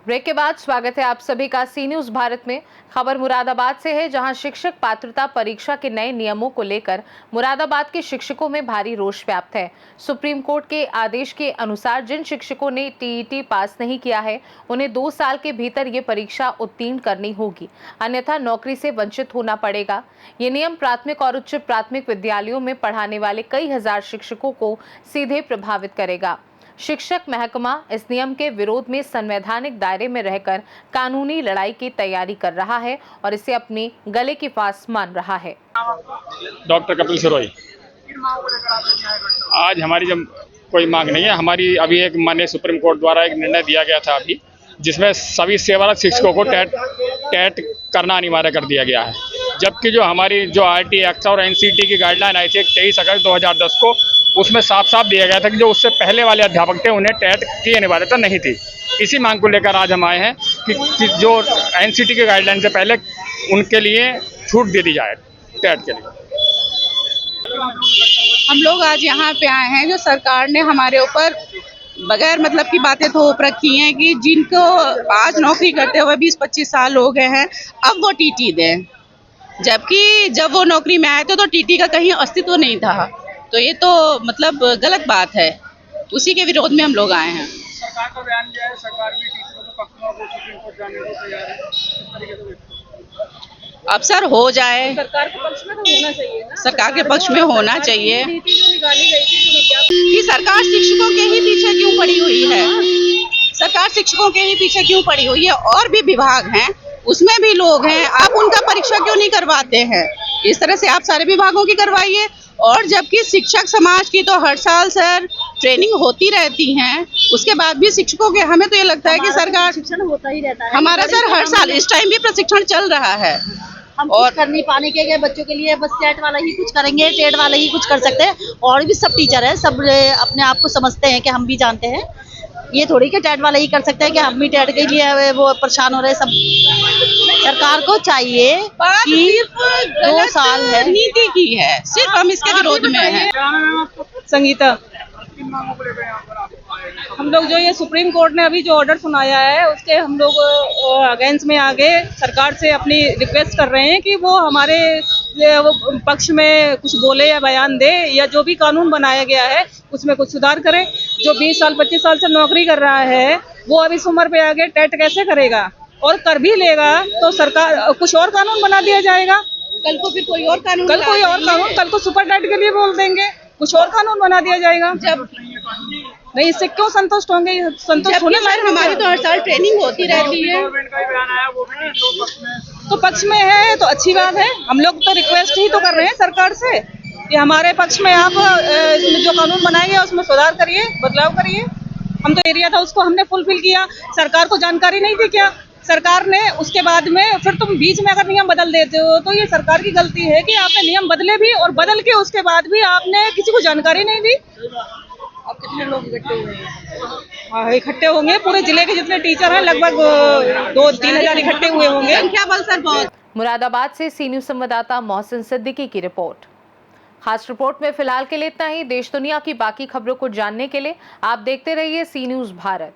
Break के बाद स्वागत है आप सभी का सी न्यूज भारत में। खबर मुरादाबाद से है, जहां शिक्षक पात्रता परीक्षा के नए नियमों को लेकर मुरादाबाद के शिक्षकों में भारी रोष व्याप्त है। सुप्रीम कोर्ट के आदेश के अनुसार जिन शिक्षकों ने टीईटी पास नहीं किया है, उन्हें 2 साल के भीतर ये परीक्षा उत्तीर्ण करनी होगी, अन्यथा नौकरी से वंचित होना पड़ेगा। ये नियम प्राथमिक और उच्च प्राथमिक विद्यालयों में पढ़ाने वाले कई हजार शिक्षकों को सीधे प्रभावित करेगा। शिक्षक महकमा इस नियम के विरोध में संवैधानिक दायरे में रहकर कानूनी लड़ाई की तैयारी कर रहा है और इसे अपने गले की फांस मान रहा है। डॉक्टर कपिल सिरोही, आज हमारी जब कोई मांग नहीं है, हमारी अभी एक माननीय सुप्रीम कोर्ट द्वारा एक निर्णय दिया गया था अभी, जिसमें सभी सेवारत शिक्षकों को टेट करना अनिवार्य कर दिया गया है। जबकि जो हमारी जो आरटी एक्ट और एनसीटी की गाइडलाइन आई थी 23 अगस्त 2010 को, उसमें साफ साफ दिया गया था कि जो उससे पहले वाले अध्यापक थे उन्हें टेट की अनिवार्यता नहीं थी। इसी मांग को लेकर आज हम आए हैं कि जो एनसीटी की गाइडलाइन से पहले उनके लिए छूट दे दी जाए टेट के लिए। हम लोग आज यहाँ पे आए हैं, जो सरकार ने हमारे ऊपर बगैर मतलब की बातें थोप रखी हैं कि जिनको आज नौकरी करते हुए 20-25 साल हो गए हैं, अब वो टीटी दें। जबकि जब वो नौकरी में आए थे तो टीटी का कहीं अस्तित्व नहीं था। तो ये तो मतलब गलत बात है, उसी के विरोध में हम लोग आए हैं। सरकार का बयान दिया है, सरकार भी टीचरों के पक्ष में सुप्रीम कोर्ट जाने को तैयार है। इस तरीके से अब सर हो जाए, सरकार के पक्ष में तो होना चाहिए ना। सरकार के पक्ष में होना चाहिए नीति जो निकाली गई थी कि सरकार शिक्षकों के ही पीछे क्यों पड़ी हुई है। सरकार शिक्षकों के ही पीछे क्यों पड़ी हुई है। और भी विभाग हैं, उसमें भी लोग हैं, आप उनका परीक्षा क्यों नहीं करवाते हैं। इस तरह से आप सारे विभागों की करवाइए। और जबकि शिक्षक समाज की तो हर साल सर ट्रेनिंग होती रहती हैं, उसके बाद भी शिक्षकों के हमें तो ये लगता है कि सरकार शिक्षण होता ही रहता है हमारा सर हर साल इस टाइम भी प्रशिक्षण चल रहा है। हम और कर नहीं पाने के बच्चों के लिए बस टेट वाला ही कुछ करेंगे, टेट वाला ही कुछ कर सकते हैं। और भी सब टीचर हैं, सब अपने आप को समझते हैं कि हम भी जानते हैं, ये थोड़ी कि टेट वाला ही कर सकते हैं कि हम भी टेट के लिए वो परेशान हो रहे हैं। सब सरकार को चाहिए कि 2 साल है नीति की है, सिर्फ हम इसके विरोध में हैं। संगीता, हम लोग जो ये सुप्रीम कोर्ट ने अभी जो ऑर्डर सुनाया है, उसके हम लोग अगेंस्ट में आगे सरकार से अपनी रिक्वेस्ट कर रहे हैं कि वो हमारे पक्ष में कुछ बोले या बयान दे, या जो भी कानून बनाया गया है उसमें कुछ सुधार करें। जो 20 साल 25 साल से नौकरी कर रहा है, वो अब इस उम्र पे आगे टेट कैसे करेगा, और कर भी लेगा तो सरकार कुछ और कानून बना दिया जाएगा। कल को फिर कोई और कानून, कल को सुपर टेट के लिए बोल देंगे, कुछ और कानून बना दिया जाएगा। जब नहीं, इससे क्यों संतुष्ट होंगे? संतुष्ट होने सर हमारी तो हर साल ट्रेनिंग होती रहती है। तो पक्ष में है तो अच्छी बात है। हम लोग तो रिक्वेस्ट ही तो कर रहे हैं सरकार से कि हमारे पक्ष में आप इसमें जो कानून बनाएंगे उसमें सुधार करिए, बदलाव करिए। हम तो एरिया था उसको हमने फुलफिल किया, सरकार को जानकारी नहीं थी क्या? सरकार ने उसके बाद में फिर तुम बीच में अगर नियम बदल देते हो तो ये सरकार की गलती है कि आपने नियम बदले भी, और बदल के उसके बाद भी आपने किसी को जानकारी नहीं दी। अब कितने लोग इकट्ठे हुए हैं? इकट्ठे होंगे, पूरे जिले के जितने टीचर हैं लगभग 2-3 हजार इकट्ठे हुए होंगे। संख्या बल सर बहुत। मुरादाबाद से सी न्यूज संवाददाता मोहसिन सिद्दीकी की रिपोर्ट। खास रिपोर्ट में फिलहाल के लिए इतना ही। देश दुनिया की बाकी खबरों को जानने के लिए आप देखते रहिए सी न्यूज भारत।